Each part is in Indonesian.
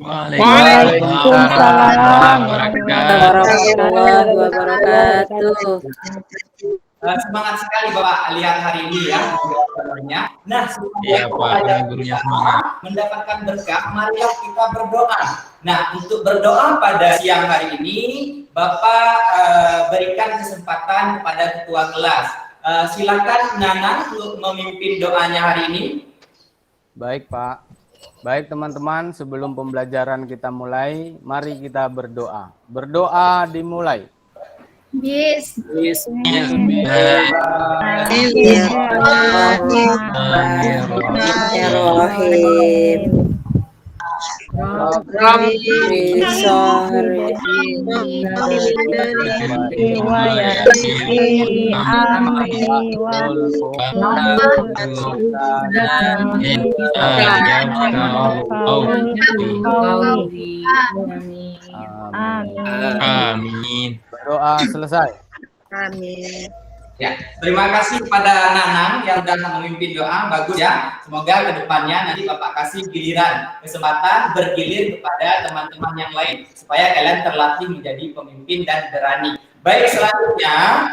Waalaikumsalam warahmatullahi wabarakatuh. Semangat sekali Bapak lihat hari ini ya. Nah, Iya Pak, gurunya semangat. mendapatkan berkah, marilah kita berdoa. Nah, untuk berdoa pada siang hari ini, Bapak berikan kesempatan kepada ketua kelas. Silakan Nana untuk memimpin doanya hari ini. Baik Pak. Baik teman-teman, sebelum pembelajaran kita mulai, mari kita berdoa. Berdoa dimulai. Bismillahirrahmanirrahim. Amin. Berdoa selesai. Amin. Ya, terima kasih kepada Nanang yang sudah memimpin doa, bagus ya. Semoga kedepannya nanti Bapak kasih giliran, kesempatan bergilir kepada teman-teman yang lain supaya kalian terlatih menjadi pemimpin dan berani. Baik, selanjutnya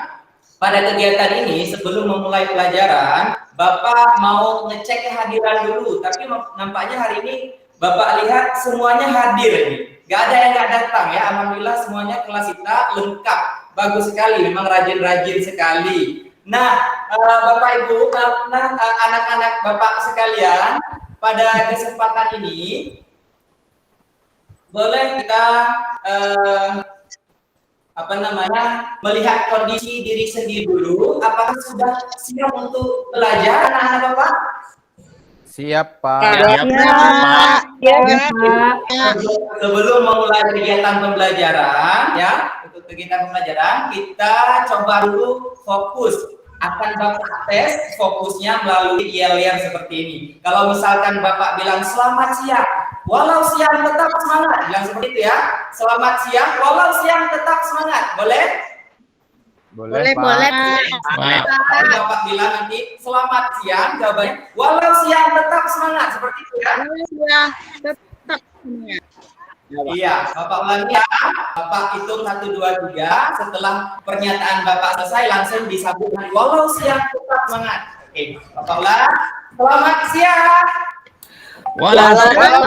pada kegiatan ini sebelum memulai pelajaran, Bapak mau ngecek kehadiran dulu. Tapi nampaknya hari ini Bapak lihat semuanya hadir ini. Gak ada yang gak datang ya. Alhamdulillah semuanya kelas kita lengkap. Bagus sekali, memang rajin-rajin sekali. Nah, Bapak Ibu, anak-anak Bapak sekalian, pada kesempatan ini boleh kita melihat kondisi diri sendiri dulu. Apakah sudah siap untuk belajar, anak-anak Bapak? Siap Pak. Sebelum memulai kegiatan pembelajaran, ya, untuk kegiatan pembelajaran kita coba dulu fokus. Akan Bapak tes fokusnya melalui yel-yel seperti ini. Kalau misalkan Bapak bilang selamat siang, walau siang tetap semangat, bilang seperti itu ya. Selamat siang, walau siang tetap semangat, boleh? Boleh Pak. Boleh. Bapak bilang nanti selamat siang, jawabannya walau siang tetap semangat, seperti itu ya. Tetap semangat. Iya, Bapak ulangi ya. Bapak hitung 1, 2, 3. Setelah pernyataan Bapak selesai langsung disambung dengan walau siang tetap semangat. Oke, Bapak ulang. Selamat siang. Walau siang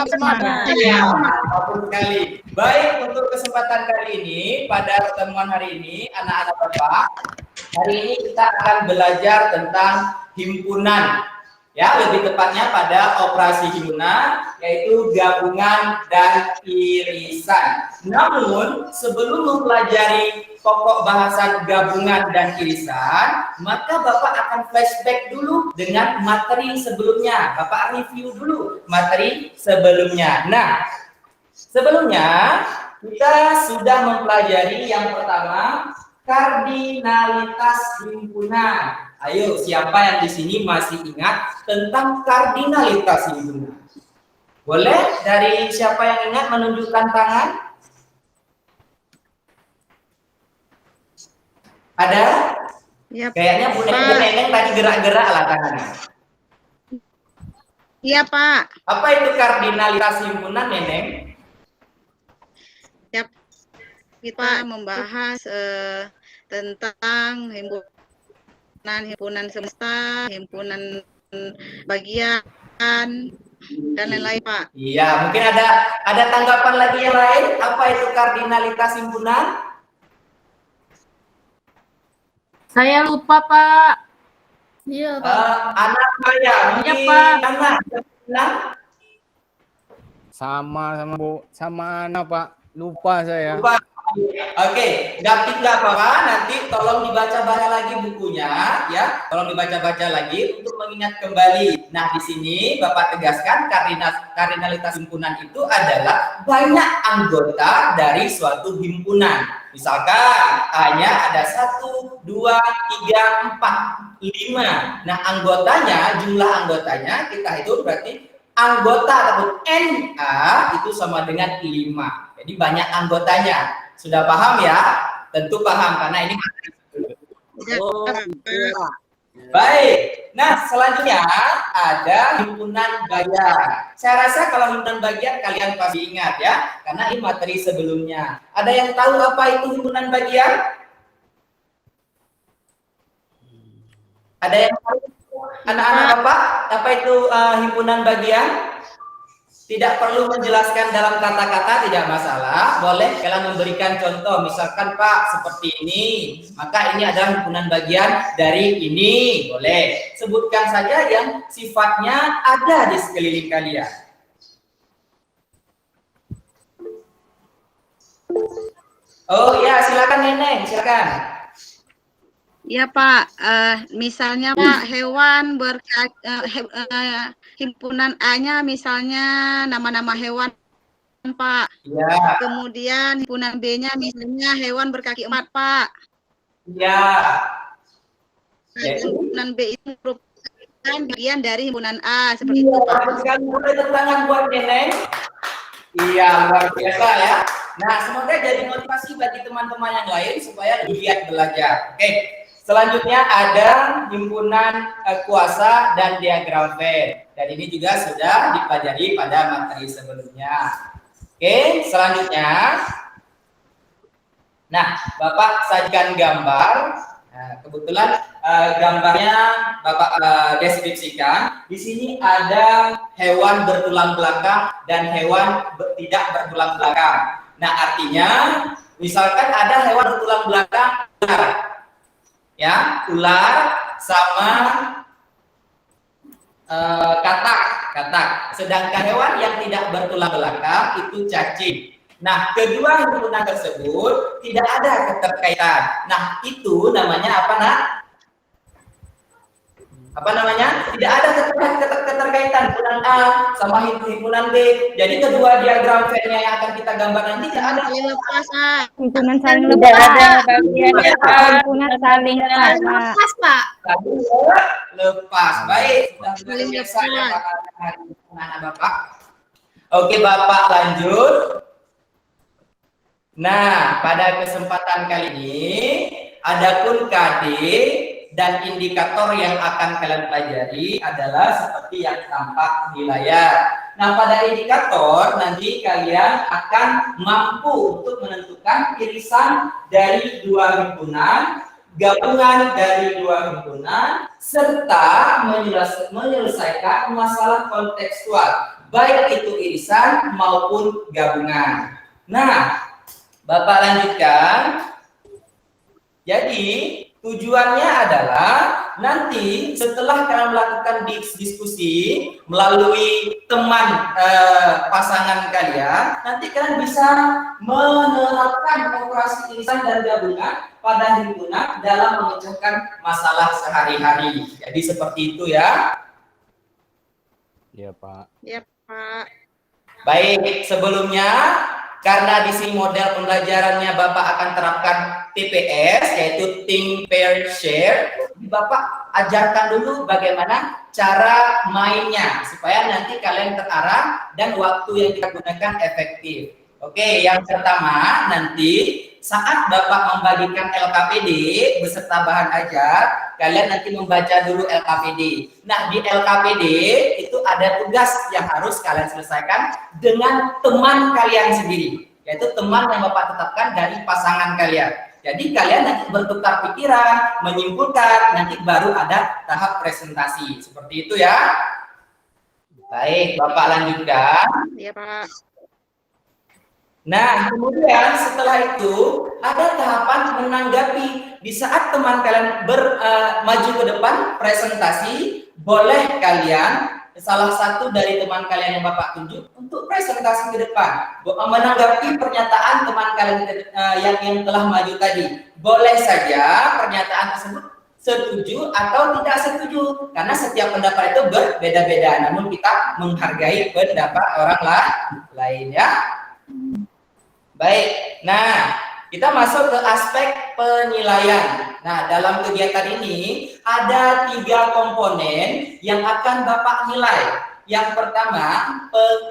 semangat. Bagus sekali. Baik, untuk kesempatan kali ini pada pertemuan hari ini anak-anak Bapak, hari ini kita akan belajar tentang himpunan. Ya, lebih tepatnya pada operasi himpunan, yaitu gabungan dan irisan. Namun, sebelum mempelajari pokok bahasan gabungan dan irisan, maka Bapak akan flashback dulu dengan materi sebelumnya. Bapak review dulu materi sebelumnya. Nah, sebelumnya kita sudah mempelajari yang pertama, kardinalitas himpunan. Ayo, siapa yang di sini masih ingat tentang kardinalitas himpunan? Boleh dari siapa yang ingat menunjukkan tangan? Ada? Ya, Kayaknya Bu Neneng tadi gerak-gerak lah tangannya. Iya Pak. Apa itu kardinalitas himpunan, Neneng? Ya, kita membahas tentang himpunan semesta, himpunan bagian, dan lain-lain Pak. Iya, mungkin ada tanggapan lagi yang lain. Apa itu kardinalitas himpunan? Saya lupa, Pak. Iya, Anak saya, mungkin anak. Sama Bu, sama anak Pak. Lupa saya. Lupa. Oke, nggak apa-apa. Nanti tolong dibaca-baca lagi bukunya, ya. Tolong dibaca-baca lagi untuk mengingat kembali. Nah, di sini Bapak tegaskan kardinalitas himpunan itu adalah banyak anggota dari suatu himpunan. Misalkan hanya ada 1, 2, 3, 4, 5. Nah, jumlah anggotanya kita hitung berarti anggota ataupun NA itu sama dengan 5. Jadi banyak anggotanya. Sudah paham ya? Tentu paham karena ini Baik. Nah, selanjutnya ada himpunan bagian. Saya rasa kalau himpunan bagian kalian pasti ingat ya, karena ini materi sebelumnya. Ada yang tahu apa itu himpunan bagian? Ada yang tahu? Anak-anak apa itu himpunan bagian? Tidak perlu menjelaskan dalam kata-kata, tidak masalah. Boleh kalian memberikan contoh, misalkan Pak seperti ini, maka ini adalah himpunan bagian dari ini. Boleh sebutkan saja yang sifatnya ada di sekeliling kalian. Oh ya, silakan Neneng, silakan. Ya Pak, misalnya Pak hewan himpunan A-nya misalnya nama-nama hewan Pak. Ya. Kemudian himpunan B-nya misalnya hewan berkaki 4 Pak. Ya. Himpunan B itu merupakan bagian dari himpunan A seperti itu Pak. Sekali boleh tepuk tangan buat Neneng. Iya, luar biasa ya. Nah, semoga jadi motivasi bagi teman-teman yang lain supaya lebih giat belajar. Oke. Selanjutnya ada himpunan kuasa dan diagram Venn. Dan ini juga sudah dipelajari pada materi sebelumnya. Oke, selanjutnya. Nah, Bapak sajikan gambar. Nah, kebetulan gambarnya Bapak deskripsikan. Di sini ada hewan bertulang belakang dan hewan tidak bertulang belakang. Nah, artinya misalkan ada hewan bertulang belakang, ya, ular sama katak. Sedangkan hewan yang tidak bertulang belakang itu cacing. Nah, kedua himpunan tersebut tidak ada keterkaitan. Nah, itu namanya apa, Nak? Apa namanya? Tidak ada keterkaitan himpunan A sama himpunan B. Jadi kedua diagram Venn-nya yang akan kita gambar nanti tidak ada Saling lepas Pak. Himpunan saling Tidak lepas. ada bagiannya, Pak. Himpunan saling lepas, Pak. Saling lepas. Baik, sudah Saling biasa lepas. anak Bapak. Oke, Bapak lanjut. Nah, pada kesempatan kali ini, adapun KD dan indikator yang akan kalian pelajari adalah seperti yang tampak di layar. Nah, pada indikator nanti kalian akan mampu untuk menentukan irisan dari dua himpunan, gabungan dari dua himpunan, serta menyelesaikan masalah kontekstual, baik itu irisan maupun gabungan. Nah, Bapak lanjutkan. Jadi, tujuannya adalah nanti setelah kalian melakukan diskusi melalui teman pasangan kalian, nanti kalian bisa menerapkan operasi irisan dan gabungan pada himpunan dalam memecahkan masalah sehari-hari. Jadi seperti itu ya. Iya, Pak. Ya Pak. Baik, sebelumnya karena di sini model pembelajarannya Bapak akan terapkan TPS, yaitu Think, Pair, Share. Bapak ajarkan dulu bagaimana cara mainnya, supaya nanti kalian terarah dan waktu yang kita gunakan efektif. Oke, yang pertama nanti saat Bapak membagikan LKPD beserta bahan ajar, kalian nanti membaca dulu LKPD. Nah, di LKPD itu ada tugas yang harus kalian selesaikan dengan teman kalian sendiri, yaitu teman yang Bapak tetapkan dari pasangan kalian. Jadi kalian nanti bertukar pikiran, menyimpulkan, nanti baru ada tahap presentasi. Seperti itu ya. Baik, Bapak lanjutkan. Ya Pak. Nah, kemudian setelah itu ada tahapan menanggapi. Di saat teman kalian maju ke depan presentasi, boleh kalian salah satu dari teman kalian yang Bapak tunjuk untuk presentasi ke depan, menanggapi pernyataan teman kalian yang telah maju tadi. Boleh saja pernyataan tersebut setuju atau tidak setuju, karena setiap pendapat itu berbeda-beda. Namun kita menghargai pendapat orang lain ya. Baik, nah kita masuk ke aspek penilaian. Nah, dalam kegiatan ini ada 3 komponen yang akan Bapak nilai. Yang pertama,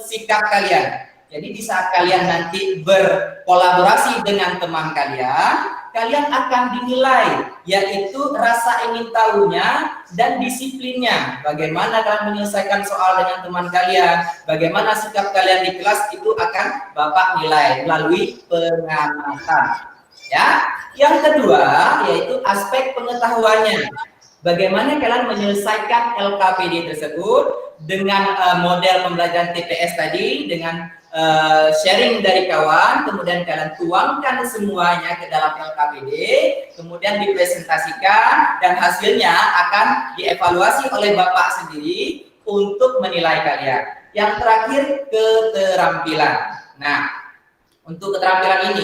sikap kalian. Jadi di saat kalian nanti berkolaborasi dengan teman kalian kalian akan dinilai, yaitu rasa ingin tahunya dan disiplinnya. Bagaimana kalian menyelesaikan soal dengan teman kalian, bagaimana sikap kalian di kelas, itu akan Bapak nilai melalui pengamatan. Ya, yang kedua yaitu aspek pengetahuannya. Bagaimana kalian menyelesaikan LKPD tersebut dengan model pembelajaran TPS tadi, dengan sharing dari kawan, kemudian kalian tuangkan semuanya ke dalam LKPD, kemudian dipresentasikan, dan hasilnya akan dievaluasi oleh Bapak sendiri untuk menilai kalian. Yang terakhir, keterampilan. Nah, untuk keterampilan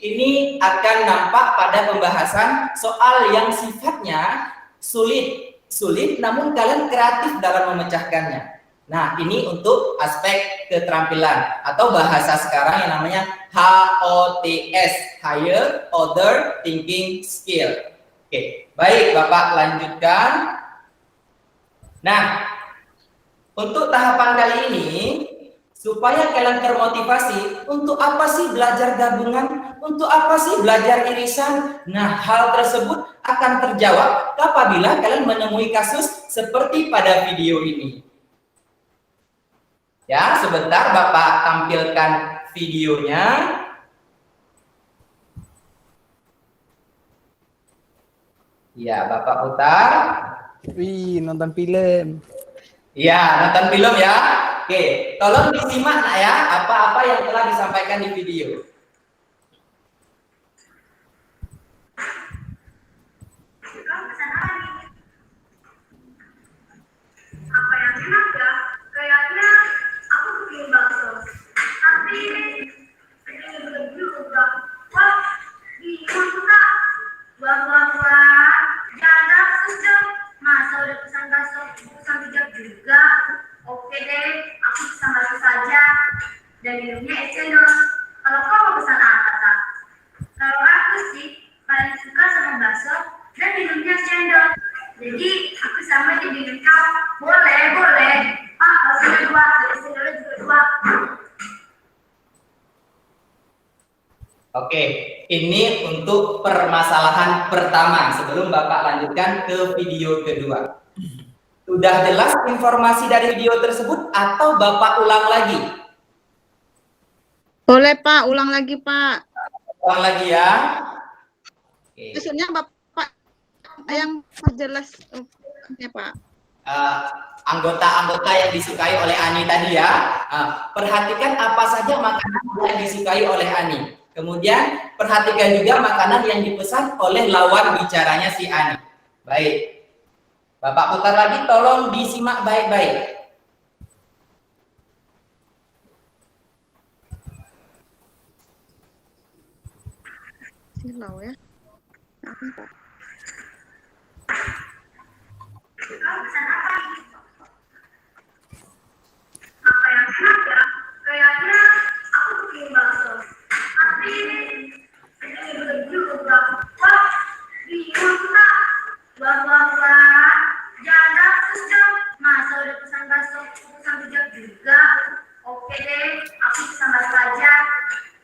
ini akan nampak pada pembahasan soal yang sifatnya sulit namun kalian kreatif dalam memecahkannya. Nah, ini untuk aspek keterampilan atau bahasa sekarang yang namanya HOTS, Higher Order Thinking Skill. Oke, baik Bapak lanjutkan. Nah, untuk tahapan kali ini, supaya kalian termotivasi, untuk apa sih belajar gabungan? Untuk apa sih belajar irisan? Nah, hal tersebut akan terjawab apabila kalian menemui kasus seperti pada video ini. Ya, sebentar Bapak tampilkan videonya. Ya, Bapak putar. Wih, nonton film. Ya, nonton film ya. Oke, tolong disimak nak ya apa-apa yang telah disampaikan di video. Apa yang enak ya? Kayaknya aku bikin bakso. Tapi ini belum juga. Wah, bingung kak. Wah, jangan sejam. Masa udah pesan bakso, pesan bijak juga. Oke deh, aku pesan bakso saja. Dan minumnya es cendol. Kalau kau mau pesan apa kak? Kalau aku sih paling suka sama bakso dan minumnya es cendol. Jadi aku sama di minum kau. Boleh. Ah, baksonya 2, es cendolnya juga 2. Oke, ini untuk permasalahan pertama sebelum Bapak lanjutkan ke video kedua. Sudah jelas informasi dari video tersebut atau Bapak ulang lagi? Boleh Pak, ulang lagi Pak. Ulang lagi ya. Oke. Maksudnya Bapak yang jelas ya Pak. Anggota-anggota yang disukai oleh Ani tadi ya. Perhatikan apa saja makanan yang disukai oleh Ani. Kemudian perhatikan juga makanan yang dipesan oleh lawan bicaranya si Ani. Baik. Bapak putar lagi, tolong disimak baik-baik. Silau ya. Apa yang enak ya? Kayaknya aku bikin bakso. Tapi ini belum juga. Wah, bingung kak. Wah, jangan sejam. Masa udah pesan bakso, pesan bijak juga. Oke deh, aku pesan bakso aja.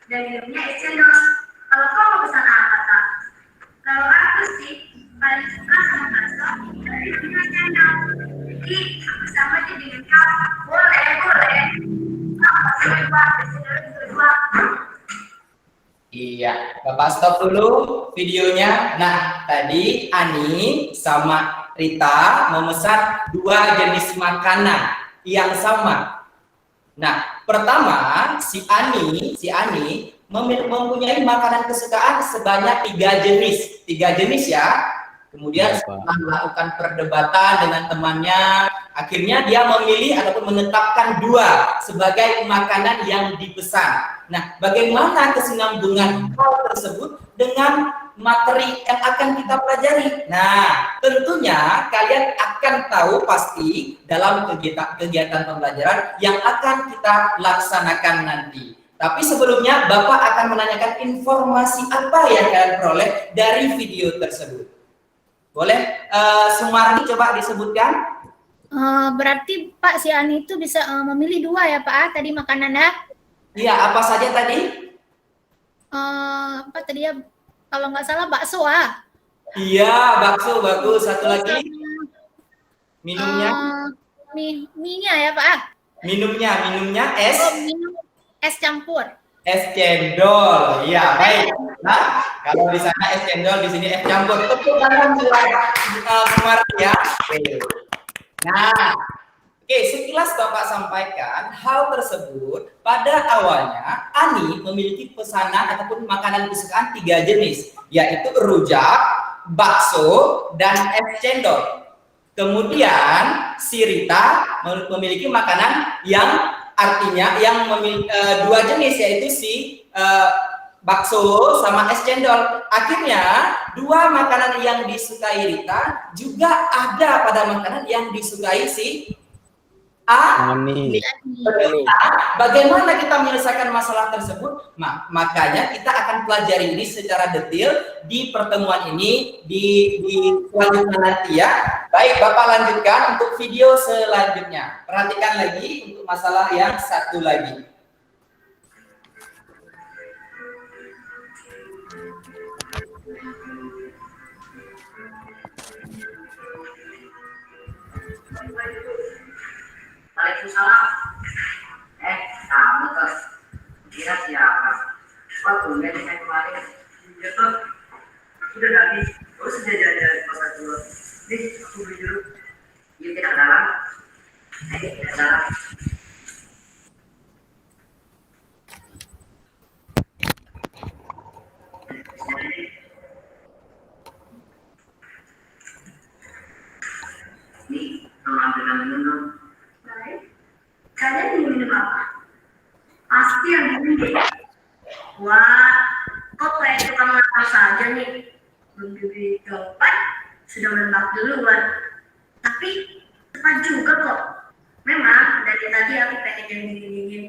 Dan minumnya es cendol. Kalau kau mau pesan apa kak? Kalau aku sih paling suka sama bakso dan minumnya es cendol. Jadi aku sama aja dengan kau. Boleh. Iya, Bapak stop dulu videonya. Nah, tadi Ani sama Rita memesan 2 jenis makanan yang sama. Nah, pertama si Ani mempunyai makanan kesukaan sebanyak 3 jenis. 3 jenis ya. Kemudian setelah melakukan perdebatan dengan temannya, akhirnya dia memilih ataupun menetapkan 2 sebagai makanan yang dipesan. Nah, bagaimana kesinambungan hal tersebut dengan materi yang akan kita pelajari? Nah, tentunya kalian akan tahu pasti dalam kegiatan pembelajaran yang akan kita laksanakan nanti. Tapi sebelumnya Bapak akan menanyakan informasi apa yang kalian peroleh dari video tersebut. Boleh, Sumarni coba disebutkan. Berarti Pak, si Ani itu bisa memilih 2 ya Pak, tadi makanannya? Iya, apa saja tadi? Apa tadi ya? Kalau nggak salah bakso ah. Iya, bakso bagus. Satu lagi minumnya. Mie-nya ya Pak ah. Minumnya es. Oh, minum es campur. Es cendol. Iya, baik. Nah, kalau di sana es cendol, di sini es campur. Tepuk tangan Semar ya. Oke. Nah, oke, sekilas Bapak sampaikan hal tersebut. Pada awalnya Ani memiliki pesanan ataupun makanan kesukaan 3 jenis, yaitu rujak, bakso, dan es cendol. Kemudian si Rita memiliki makanan yang artinya yang memiliki 2 jenis, yaitu si bakso sama es cendol. Akhirnya 2 makanan yang disukai Rita juga ada pada makanan yang disukai si Ani. Bagaimana kita menyelesaikan masalah tersebut? Makanya kita akan pelajari ini secara detail di pertemuan ini di selanjutnya nanti ya. Baik, Bapak lanjutkan untuk video selanjutnya. Perhatikan lagi untuk masalah yang satu lagi. Waalaikumsalam. Kamu tuh kira siapa? Kok tumben saya kemarin? Ya tuh, sudah tadi. Oh sudah jalan pasar dulu. Nih, aku beli dulu. Yuk kita ke dalam. Ayo kita ke dalam. Nih, ambilkan minum. Baik. Kalian ingin minum apa? Pasti yang minum. Wah, kok kayak tukang makan saja nih. Belum diberi dompet, sudah menembak duluan. Tapi cepat juga kok. Memang dari tadi aku pengen yang dingin-dingin.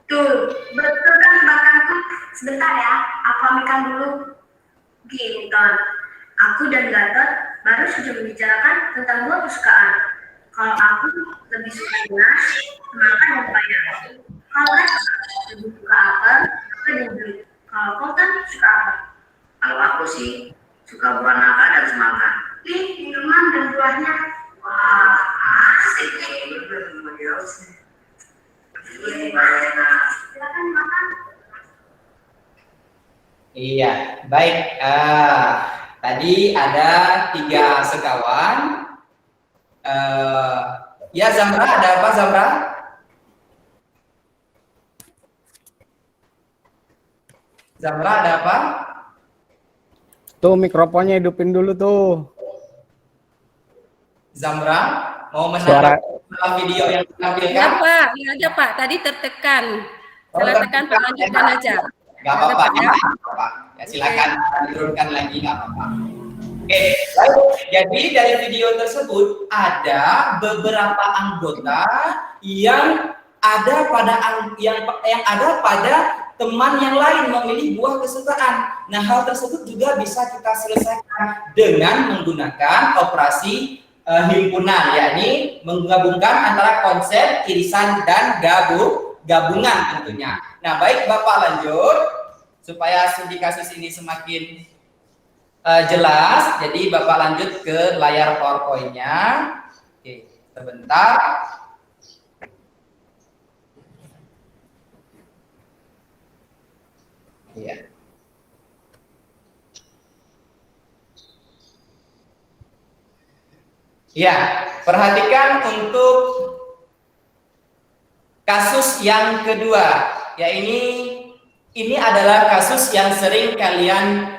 Tuh, betul kan tebakanku? Sebentar ya, aku ambilkan dulu. Gini Ton, aku dan Gatot baru saja membicarakan tentang 2 kesukaan. Kalau aku lebih suka nasi, semangka dan pepaya. Kalau kan lebih suka apel, dan jeruk. Kalau kau kan suka apa? Kalau aku sih suka buah nangka dan semangka. Nih, minuman dan buahnya. Wah, asik nih. Ini banyak. Silakan makan. Iya, baik. Tadi ada 3 sekawan. Ya Zamra, ada apa Zamra? Zamra, ada apa? Tuh mikrofonnya hidupin dulu tuh. Zamra, mau Suara. menanggapi video yang Ya ditampilkan? Pak, ya aja Pak. Tadi tertekan. Salah tekan Pak, lanjutkan aja. Gak apa-apa, Ada, Pak, ya? gak apa-apa. Ya silakan diturunkan lagi, gak apa-apa. Oke, baik. Jadi dari video tersebut ada beberapa anggota yang ada pada teman yang lain memilih buah kesukaan. Nah, hal tersebut juga bisa kita selesaikan dengan menggunakan operasi himpunan, yakni menggabungkan antara konsep, irisan, dan gabungan tentunya. Nah, baik Bapak lanjut supaya studi kasus ini semakin jelas. Jadi Bapak lanjut ke layar PowerPoint-nya. Oke, sebentar. Iya. Ya, perhatikan untuk kasus yang kedua. Ya, ini adalah kasus yang sering kalian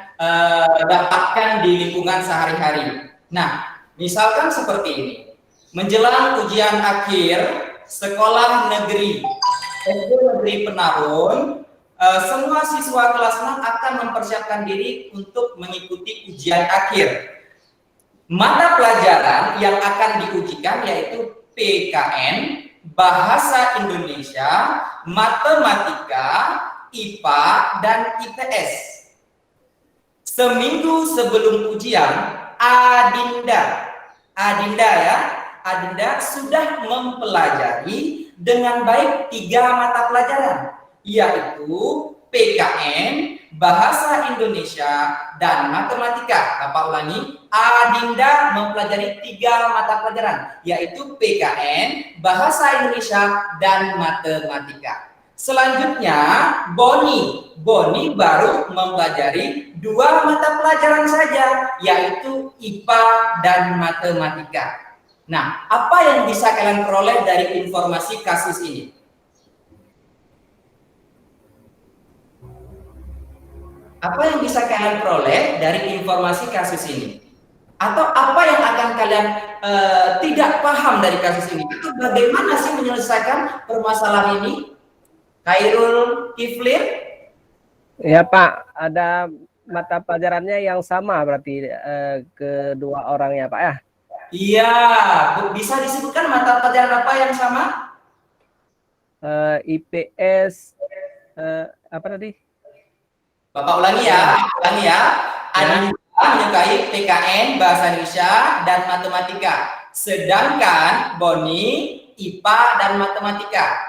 dapatkan di lingkungan sehari-hari. Nah, misalkan seperti ini. Menjelang ujian akhir sekolah negeri SD Negeri Penarun, semua siswa kelas 6 akan mempersiapkan diri untuk mengikuti ujian akhir. Mata pelajaran yang akan diujikan yaitu PKN, Bahasa Indonesia, Matematika, IPA, dan IPS. Seminggu sebelum ujian, Adinda sudah mempelajari dengan baik 3 mata pelajaran, yaitu PKN, Bahasa Indonesia, dan Matematika. Bapak ulangi, Adinda mempelajari 3 mata pelajaran, yaitu PKN, Bahasa Indonesia, dan Matematika. Selanjutnya, Boni baru mempelajari 2 mata pelajaran saja, yaitu IPA dan Matematika. Nah, apa yang bisa kalian peroleh dari informasi kasus ini? Apa yang bisa kalian peroleh dari informasi kasus ini? Atau apa yang akan kalian tidak paham dari kasus ini? Itu bagaimana sih menyelesaikan permasalahan ini? Khairul Kiflir? Ya Pak, ada mata pelajarannya yang sama berarti kedua orangnya Pak ya? Iya, bisa disebutkan mata pelajaran apa yang sama? IPS, apa tadi? Bapak ulangi ya. Adinda menyukai PKN, Bahasa Indonesia, dan Matematika. Sedangkan Boni, IPA dan Matematika.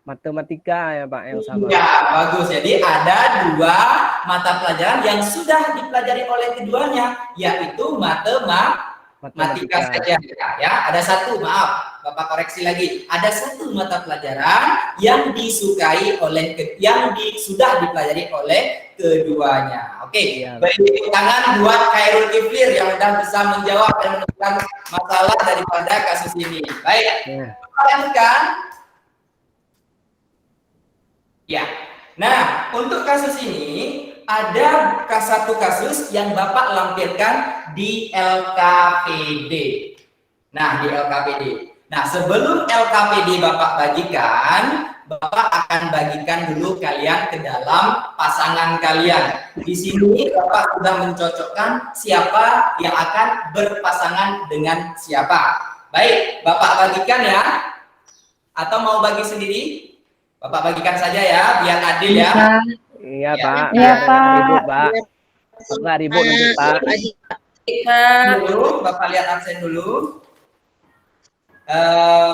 Matematika ya Pak yang sama. Ya, bagus. Jadi ada 2 mata pelajaran yang sudah dipelajari oleh keduanya, yaitu matematika saja. Ya, ada 1, maaf, Bapak koreksi lagi. Ada 1 mata pelajaran yang disukai oleh yang sudah dipelajari oleh keduanya. Oke, ya, beri tangan buat Khairul Kiflir yang sudah bisa menjawab dan menemukan masalah daripada kasus ini. Baik, lanjutkan. Ya, nah untuk kasus ini ada 1 kasus yang Bapak lampirkan di LKPD. Nah, di LKPD. Nah, sebelum LKPD Bapak bagikan, Bapak akan bagikan dulu kalian ke dalam pasangan kalian. Di sini Bapak sudah mencocokkan siapa yang akan berpasangan dengan siapa. Baik, Bapak bagikan ya. Atau mau bagi sendiri? Bapak bagikan saja ya, biar adil ya. Iya Pak. Iya Pak. Ribut Pak. Enggak ribut nanti Pak. Dulu, Bapak lihat absen dulu.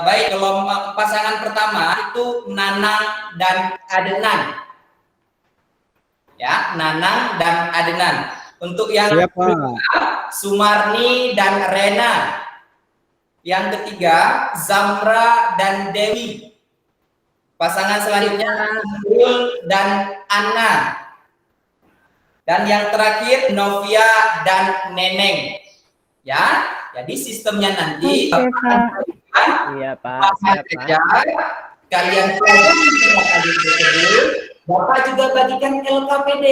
Baik, kalau pasangan pertama itu Nanang dan Adenan. Ya, Nanang dan Adenan. Untuk yang kedua, Sumarni dan Rena. Yang ketiga, Zamra dan Dewi. Pasangan selanjutnya Nurul dan Anna. Dan yang terakhir Novia dan Neneng. Ya, jadi sistemnya nanti Iya Pak. Kalian Bapak juga bagikan LKPD.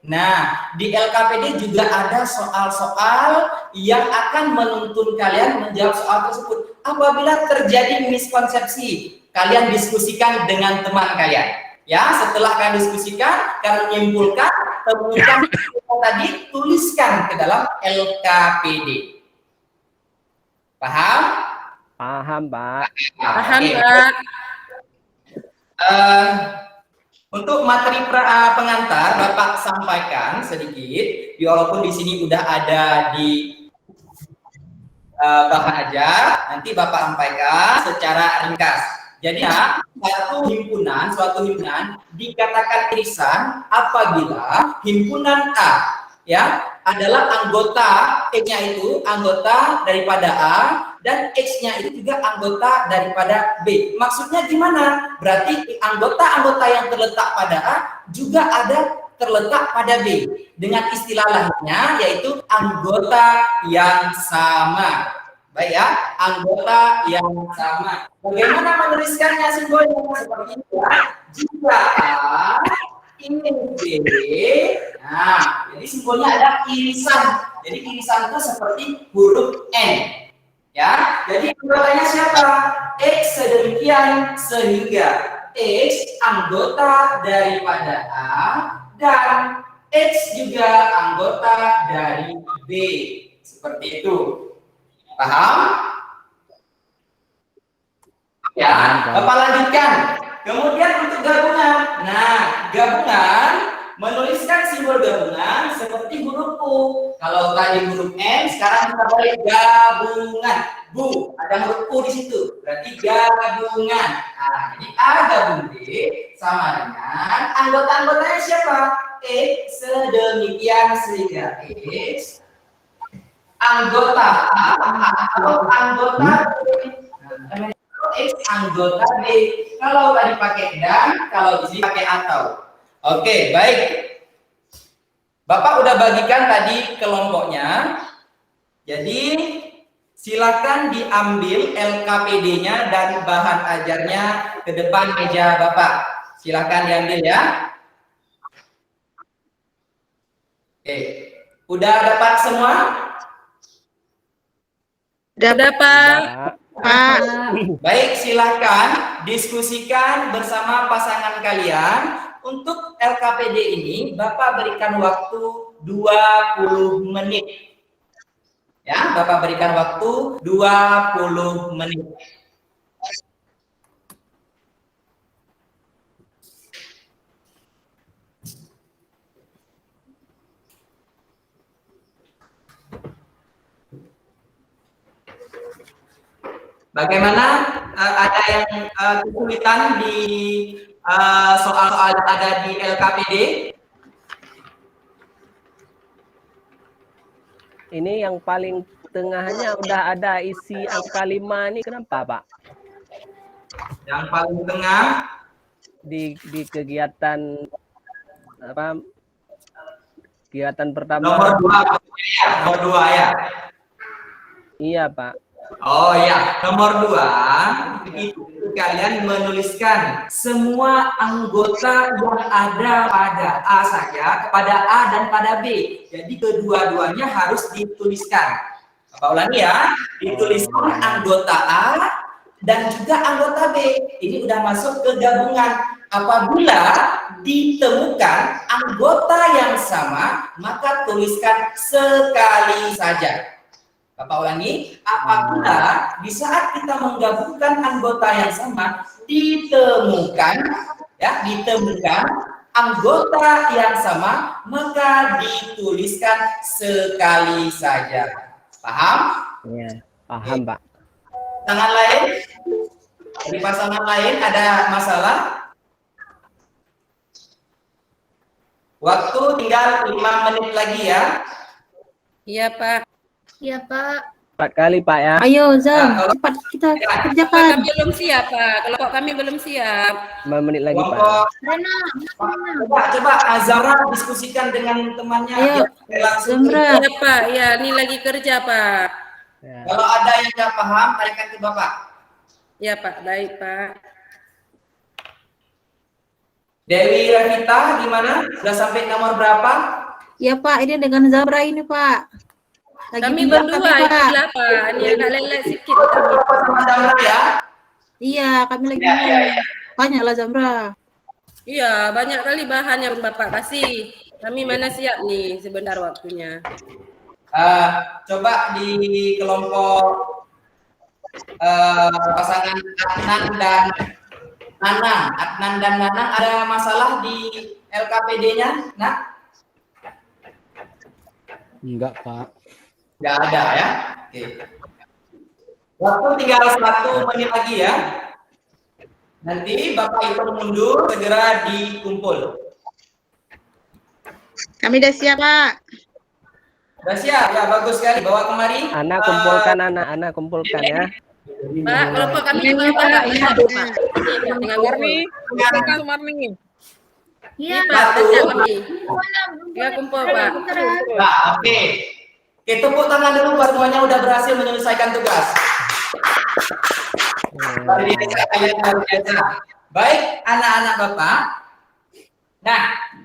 Nah, di LKPD juga ada soal-soal yang akan menuntun kalian menjawab soal tersebut. Apabila terjadi miskonsepsi, kalian diskusikan dengan teman kalian. Ya, setelah kalian diskusikan, kalian menyimpulkan, temukan tadi, tuliskan ke dalam LKPD. Paham? Paham Pak. Paham, Pak. Untuk materi pengantar, Bapak sampaikan sedikit, walaupun di sini udah ada di bahan ajar, nanti Bapak sampaikan secara ringkas. Jadi suatu himpunan dikatakan irisan apabila himpunan A ya adalah anggota X-nya itu anggota daripada A dan X-nya itu juga anggota daripada B. Maksudnya gimana? Berarti anggota-anggota yang terletak pada A juga ada terletak pada B. Dengan istilah lainnya yaitu anggota yang sama. Baik ya, anggota yang sama. Bagaimana menuliskannya simbolnya seperti itu ya? Jika A ini B, nah jadi simbolnya ada irisan. Jadi irisan itu seperti huruf N. Ya, jadi anggotanya siapa? X sedemikian sehingga X anggota daripada A dan X juga anggota dari B. Seperti itu. Paham? Ya, Bapak lanjutkan. Kemudian untuk gabungan. Nah, gabungan menuliskan simbol gabungan seperti huruf U. Kalau tadi huruf N, sekarang kita balik gabungan. Bu, ada huruf U di situ. Berarti gabungan. Nah, jadi A gabung B sama dengan anggota-anggotanya siapa? X sedemikian sehingga X anggota A atau anggota B. X anggota B. Kalau tadi pakai dan, kalau di sini pakai atau. Oke, baik. Bapak udah bagikan tadi kelompoknya. Jadi silakan diambil LKPD-nya dan bahan ajarnya ke depan meja Bapak. Silakan diambil ya. Oke, udah dapat semua? Udah, Pak. Pak. Baik, silakan diskusikan bersama pasangan kalian. Untuk LKPD ini Bapak berikan waktu 20 menit. Ya, Bapak berikan waktu 20 menit. Bagaimana? Ada yang kesulitan di soal-soal ada di LKPD? Ini yang paling tengahnya udah ada isi angka 5 ini kenapa, Pak? Yang paling tengah di kegiatan apa? Kegiatan pertama. nomor 2 ya, nomor 2 ya. Iya, Pak. Oh ya, nomor 2 itu kalian menuliskan semua anggota yang ada pada A saja, kepada A dan pada B. Jadi kedua-duanya harus dituliskan. Bapak ulangi ya, dituliskan anggota A dan juga anggota B. Ini udah masuk ke gabungan. Apabila ditemukan anggota yang sama, maka tuliskan sekali saja. Bapak ulangi, apabila di saat kita menggabungkan anggota yang sama ditemukan anggota yang sama, maka dituliskan sekali saja. Paham? Iya, paham, Pak. Pasangan lain? Di pasangan lain ada masalah? Waktu tinggal 5 menit lagi ya. Iya, Pak. Iya, Pak. 4 kali, Pak ya. Ayo, Zam, Nah, cepat kita Kelompok kerjakan. kami belum siap, Pak. Kelompok kami belum siap. 5 menit lagi, Pak. Kelompok Rena, coba Zara diskusikan dengan temannya. Ayo, Biar langsung. Zamra. Iya, Pak. Ya, ini lagi kerja, Pak. Ya. Kalau ada yang nggak paham, tanyakan ke Bapak. Ya, Pak. Baik, Pak. Dewi Revita gimana? Sudah sampai nomor berapa? Ya, Pak, ini dengan Zamra ini, Pak. Lagi Kami bimbang berdua, kami, itu Pak. 8. Ini agak lelet sedikit kami. Sama Zara ya. Iya, kami lagi Ya, bimbang. ya. Banyaklah Zamra. Iya, banyak kali bahan yang Bapak kasih. Kami mana siap nih sebentar waktunya. Coba di kelompok pasangan Adnan dan Nanang. Adnan dan Nanang ada masalah di LKPD-nya? Nah, Enggak, Pak. nggak ada ya. Oke. Waktu tinggal 1 menit lagi ya. Nanti Bapak Ibu mundur, segera dikumpul. Kami udah siap, Pak. Sudah siap? Ya, bagus sekali. Bawa kemari. Anak kumpulkan, anak kumpulkan ya. Pak, kelompok kami Ini, juga, Pak. Pak. Ini, Iya, Pak. Pak. Iya, dengan Warni. Iya, Pak. Pak. Baca kami. Mana? Ya, kumpul, Pak. Nah, oke. Oke, tepuk tangan dulu buat semuanya udah berhasil menyelesaikan tugas. Dari kalian luar biasa. Baik, anak-anak Bapak. Nah,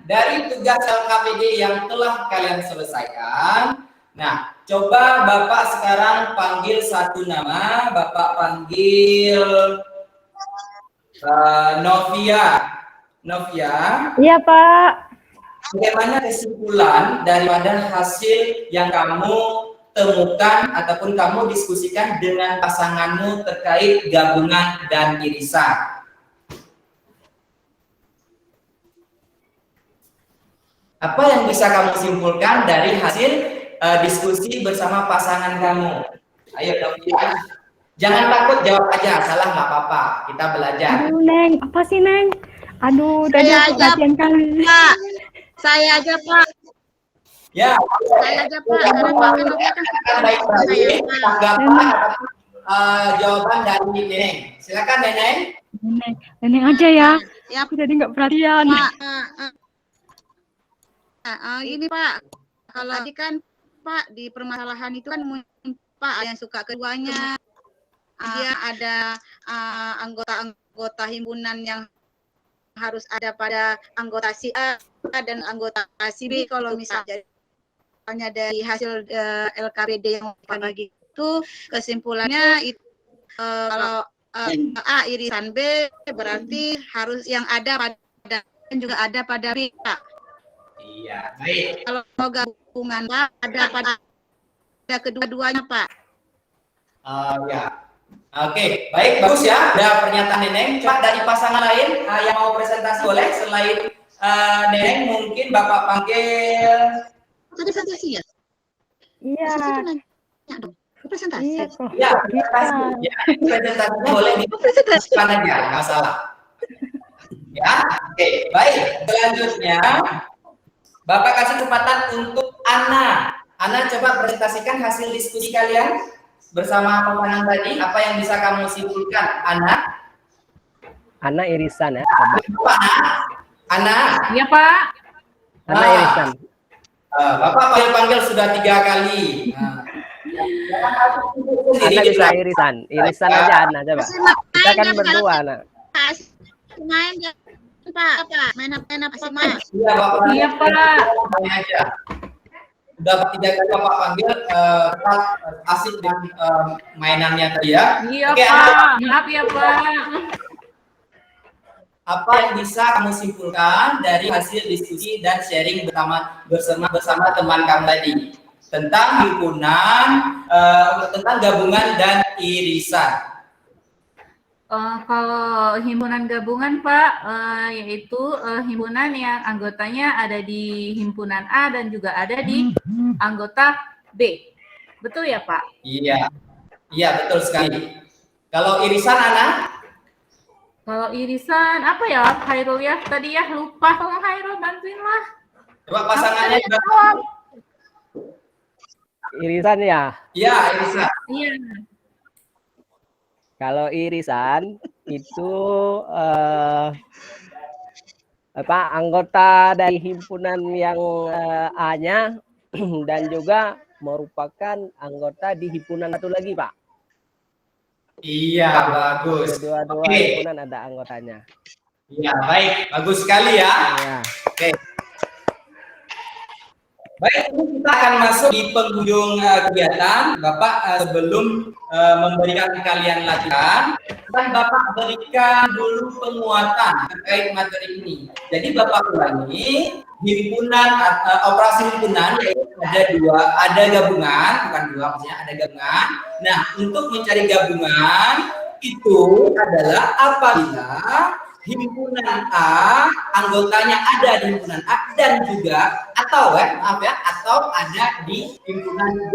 dari tugas LKPD yang telah kalian selesaikan, nah, coba Bapak sekarang panggil satu nama. Bapak panggil Novia. Novia. Iya, Pak. Bagaimana kesimpulan daripada hasil yang kamu temukan ataupun kamu diskusikan dengan pasanganmu terkait gabungan dan irisan? Apa yang bisa kamu simpulkan dari hasil diskusi bersama pasangan kamu? Ayo, Novia. Jangan takut, jawab aja. Salah nggak apa-apa. Kita belajar. Aduh, Neng. Apa sih, Neng? Aduh, Saya dari aja, latihan kali. Pak. Saya aja Pak. Ya, Saya aja Pak. Karena Pak kan Novia kan baik-baik tanggapan jawaban dari Neneng. Silakan Neneng. Neneng aja ya. Ya Aku jadi nggak perhatian. Pak. Ini Pak. Kalau tadi kan Pak di permasalahan itu kan Pak yang suka keduanya. Dia ada anggota-anggota himpunan yang harus ada pada anggota si A dan anggota si B. Kalau misalnya dari hasil LKPD yang bagi itu kesimpulannya itu kalau A irisan B berarti harus yang ada pada dan juga ada pada B Pak. Iya, baik. Kalau gabungan Pak ada pada kedua-duanya Pak. Ya. Oke, baik, bagus ya. Ada pernyataan Neneng. Coba dari pasangan lain yang mau presentasi boleh selain Neneng mungkin Bapak panggil. Tadi presentasi ya? Iya. Presentasi. Ya, presentasi. Ya, presentasi boleh dipresentasikan aja, nggak masalah. Ya, oke, baik. Selanjutnya, Bapak kasih kesempatan untuk Ana. Ana coba presentasikan hasil diskusi kalian bersama pasangan tadi. Apa yang bisa kamu simpulkan, Ana? Ana irisan ya. Ana. Iya Pak. Ana irisan. Bapak panggil sudah 3 kali. Ana bisa irisan. Irisan aja Ana coba. Kita kan berdua Ana. Main ya Pak. Main apa sih Pak? Iya Bapak. Iya Pak. Main aja. Udah 3 kali Bapak panggil, tetap asik dengan mainannya tadi ya. Iya Oke, Pak. Ana, Maaf ya Pak. apa yang bisa kamu simpulkan dari hasil diskusi dan sharing bersama teman kamu tadi tentang himpunan, tentang gabungan dan irisan? Kalau himpunan gabungan Pak, yaitu himpunan yang anggotanya ada di himpunan A dan juga ada di anggota B. Betul ya Pak? Iya, iya betul sekali. Kalau irisan Ana? Kalau irisan apa ya Khairul ya? Tadi ya lupa, tolong Khairul bantuin lah. Coba pasangannya juga. Irisan ya? Iya, irisan. Iya. Kalau irisan itu anggota dari himpunan yang A-nya dan juga merupakan anggota di himpunan satu lagi, Pak. Iya, bagus. Dua-dua himpunan ada anggotanya. Iya, baik. Bagus sekali ya. Ya. Oke. Baik, ini kita akan masuk di penghujung kegiatan. Bapak sebelum memberikan kalian latihan, kan Bapak berikan dulu penguatan terkait materi ini. Jadi Bapak ulangi, himpunan operasi himpunan yaitu ada 2, ada gabungan, bukan 2 maksudnya ada gabungan. Nah, untuk mencari gabungan itu adalah apabila himpunan A, anggotanya ada di himpunan A dan juga atau atau ada di himpunan B.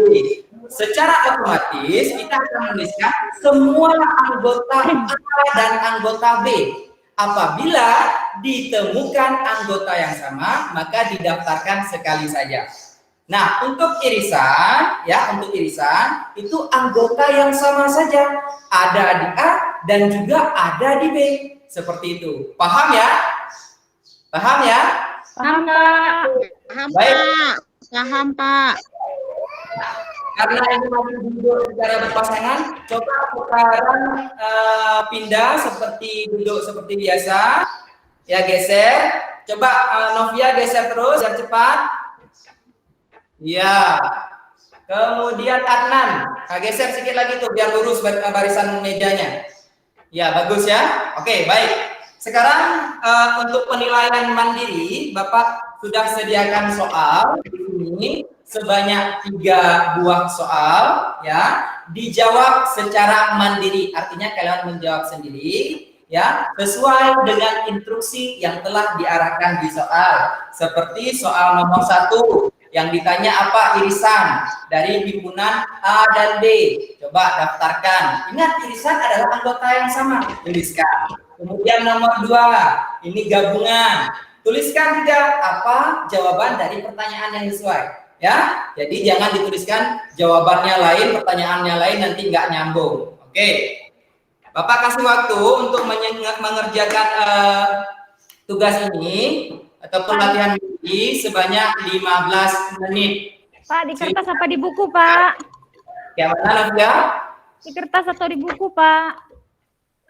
Secara otomatis kita akan menuliskan semua anggota A dan anggota B. Apabila ditemukan anggota yang sama, maka didaftarkan sekali saja. Nah, untuk irisan itu anggota yang sama saja, ada di A dan juga ada di B. Seperti itu. Paham ya? Paham ya? Paham Pak. Paham Baik. Pak. Paham Pak. Karena ini masih duduk secara berpasangan, coba sekarang pindah duduk seperti biasa. Ya, geser. Coba Novia geser terus, biar cepat. Ya. Kemudian Adnan, geser sedikit lagi tuh biar lurus barisan mejanya. Ya, bagus ya. Oke, baik. Sekarang untuk penilaian mandiri, Bapak sudah sediakan soal di sini sebanyak 3 buah soal, ya. Dijawab secara mandiri, artinya kalian menjawab sendiri, ya, sesuai dengan instruksi yang telah diarahkan di soal. Seperti soal nomor 1 yang ditanya apa irisan dari himpunan A dan B. Coba daftarkan. Ingat, irisan adalah anggota yang sama. Tuliskan. Kemudian nomor 2, ini gabungan. tuliskan juga apa jawaban dari pertanyaan yang sesuai. Ya, jadi jangan dituliskan jawabannya lain, pertanyaannya lain, nanti nggak nyambung. Oke, Bapak kasih waktu untuk mengerjakan tugas ini ataupun latihan ini sebanyak 15 menit. Pak, di kertas apa di buku, Pak? Yang mana, Nafia? Di kertas atau di buku, Pak?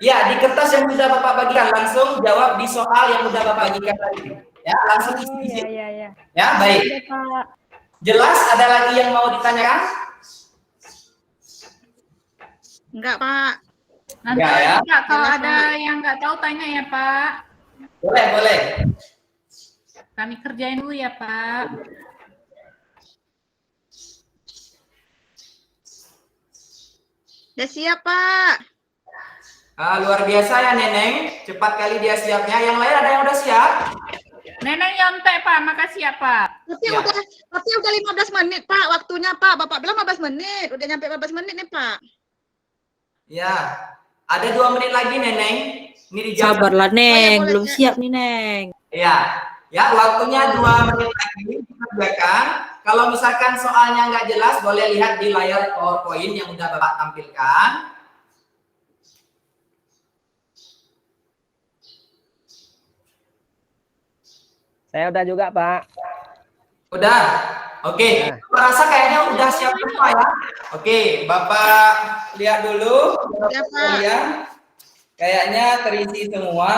Ya, di kertas yang sudah Bapak bagikan, langsung jawab di soal yang sudah Bapak bagikan tadi. Ya, langsung isi. Iya. Ya, baik. Iya, Pak. Jelas, ada lagi yang mau ditanyakan? Enggak, Pak. Nanti Enggak ya? Pak, kalau ada yang nggak tahu tanya ya Pak. Boleh. Kami kerjain dulu ya Pak. Udah siap, Pak. Luar biasa ya Neneng, cepat kali dia siapnya. Yang lain ada yang udah siap? Neneng nyontek Pak, makasih ya Pak. Tapi udah 15 menit, Pak, waktunya, Pak. Bapak bilang 15 menit, udah nyampe 15 menit nih, Pak. Ya, ada 2 menit lagi Neneng. Ini dijawab. Sabarlah Neng, boleh, belum boleh. siap nih Neng. Ya, waktunya 2 menit lagi dikerjakan. Kalau misalkan soalnya nggak jelas, boleh lihat di layar PowerPoint yang udah Bapak tampilkan. Saya udah juga, Pak. Udah? Oke. Merasa kayaknya udah siap semua ya? Oke, Bapak lihat dulu. Kalian kayaknya terisi semua.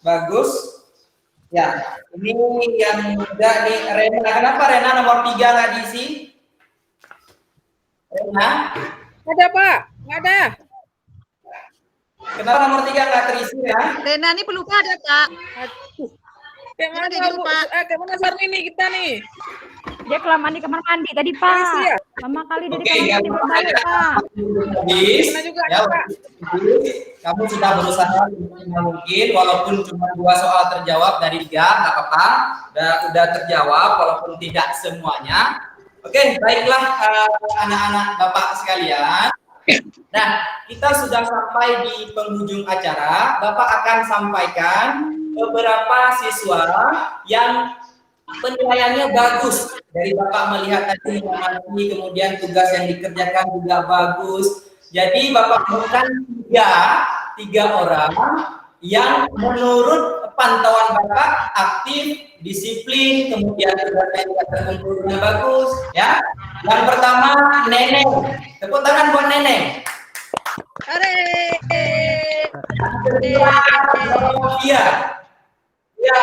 Bagus. Ya, ini yang udah nih Rena. Kenapa Rena nomor 3 nggak diisi? Rena? Ada Pak, nggak ada. Kenapa nomor 3 nggak terisi ya? Rena ini pelupa ada, Pak. Kayak mana Gimana gitu, Pak? Kayak mana Sarni nih kita nih? Dia kelamaan di kamar mandi tadi, Pak. Iya. Lama kali dia di Oke, kamar yang mandi berbalik, Pak. habis, ya, kamu sudah berusaha semaksimal mungkin, walaupun cuma 2 soal terjawab dari 3, nggak apa-apa, udah terjawab, walaupun tidak semuanya. Oke, baiklah anak-anak Bapak sekalian. Nah, kita sudah sampai di penghujung acara. Bapak akan sampaikan beberapa siswa yang penilaiannya bagus. Dari Bapak melihat tadi kemudian tugas yang dikerjakan juga bagus. Jadi Bapak bukan 3 orang yang menurut pantauan Bapak aktif, disiplin, kemudian tugasnya terkumpulnya bagus. Ya, yang pertama Neneng. Tepuk tangan buat Neneng. Iya. Ya.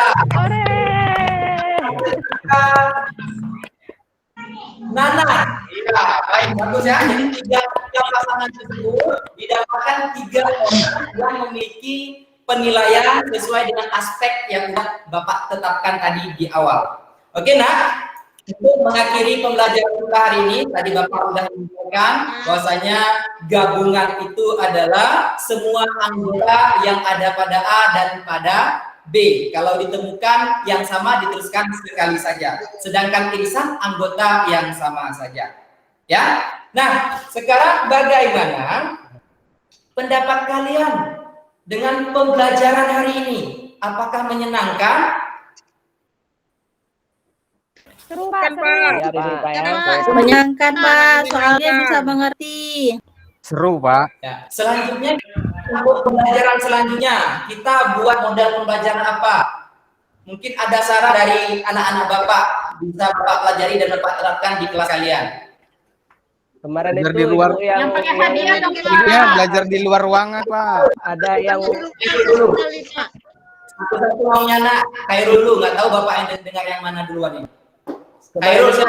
Nana. Iya, baik, bagus ya. Jadi 3 pasangan tersebut didapatkan 3 orang yang memiliki penilaian sesuai dengan aspek yang Bapak tetapkan tadi di awal. Oke, nah, untuk mengakhiri pembelajaran kita hari ini, tadi Bapak sudah menyampaikan bahwasanya gabungan itu adalah semua anggota yang ada pada A dan pada B. Kalau ditemukan yang sama diteruskan sekali saja. Sedangkan irisan anggota yang sama saja. Ya. Nah, sekarang bagaimana pendapat kalian dengan pembelajaran hari ini? Apakah menyenangkan? Seru, Pak. Menyenangkan Pak, soalnya bisa mengerti. Seru, Pak. Ya. Selanjutnya, untuk pembelajaran selanjutnya, kita buat model pembelajaran apa? Mungkin ada saran dari anak-anak Bapak, bisa Bapak pelajari dan Bapak terapkan di kelas kalian. Kemarin Belajar itu di luar. Yang pakai hadiah dong Pak. Iya, belajar di luar ruangan, Pak. ada yang Satu-satu maunya nak, Khairul dulu, nggak tahu Bapak yang dengar yang mana duluan ini. kemarin itu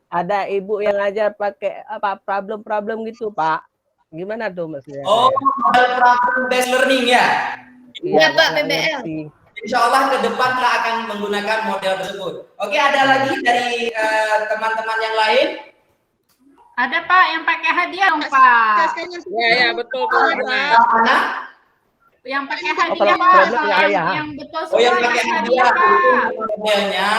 ada ibu yang ngajar pakai apa problem gitu, Pak. Gimana tuh maksudnya? Oh, model problem based learning ya? Iya, Pak, PBL. Insya Allah ke depan kita akan menggunakan model tersebut. Oke, ada lagi dari teman-teman yang lain? Ada Pak yang pakai hadiah dong Pak. Ya, betul Pak. Yang pakai kalau hadiah Pak. problem ya. Yang betul Oh, yang semua pakai pakai hadiah Pak. itu modelnya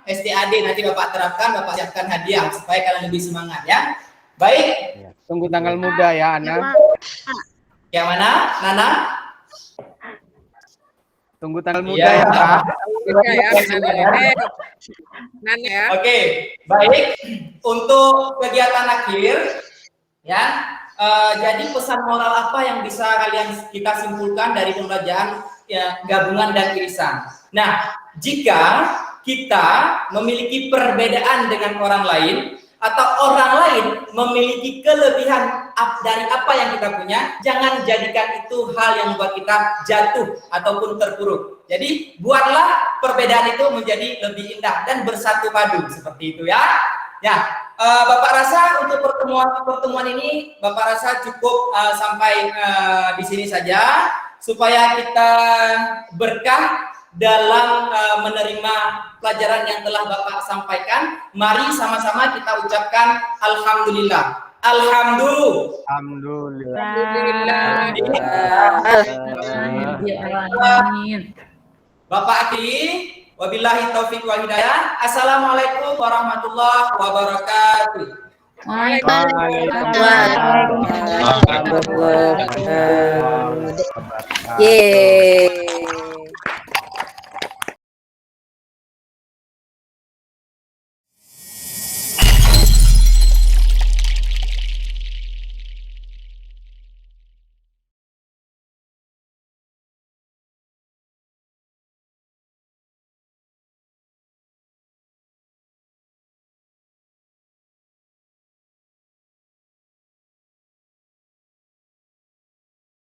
STAD. Nanti Bapak terapkan, Bapak siapkan hadiah supaya kalian lebih semangat ya. Baik. Tunggu tanggal muda ya, Ana. Yang mana, Nana? Tunggu tanggal muda ya, Pak. Oke, baik. Untuk kegiatan akhir, ya. Jadi pesan moral apa yang bisa kita simpulkan dari pembelajaran ya, gabungan dan irisan? Nah, jika kita memiliki perbedaan dengan orang lain atau orang lain memiliki kelebihan dari apa yang kita punya, jangan jadikan itu hal yang membuat kita jatuh ataupun terpuruk. Jadi buatlah perbedaan itu menjadi lebih indah dan bersatu padu seperti itu ya. Ya, Bapak rasa untuk pertemuan ini Bapak rasa cukup sampai di sini saja supaya kita berkah dalam menerima pelajaran yang telah Bapak sampaikan. Mari sama-sama kita ucapkan alhamdulillah. Alhamdulillah. Bapak akhiri, wabillahi taufik wal hidayah. Assalamualaikum warahmatullahi wabarakatuh. Waalaikumsalam. Yeay.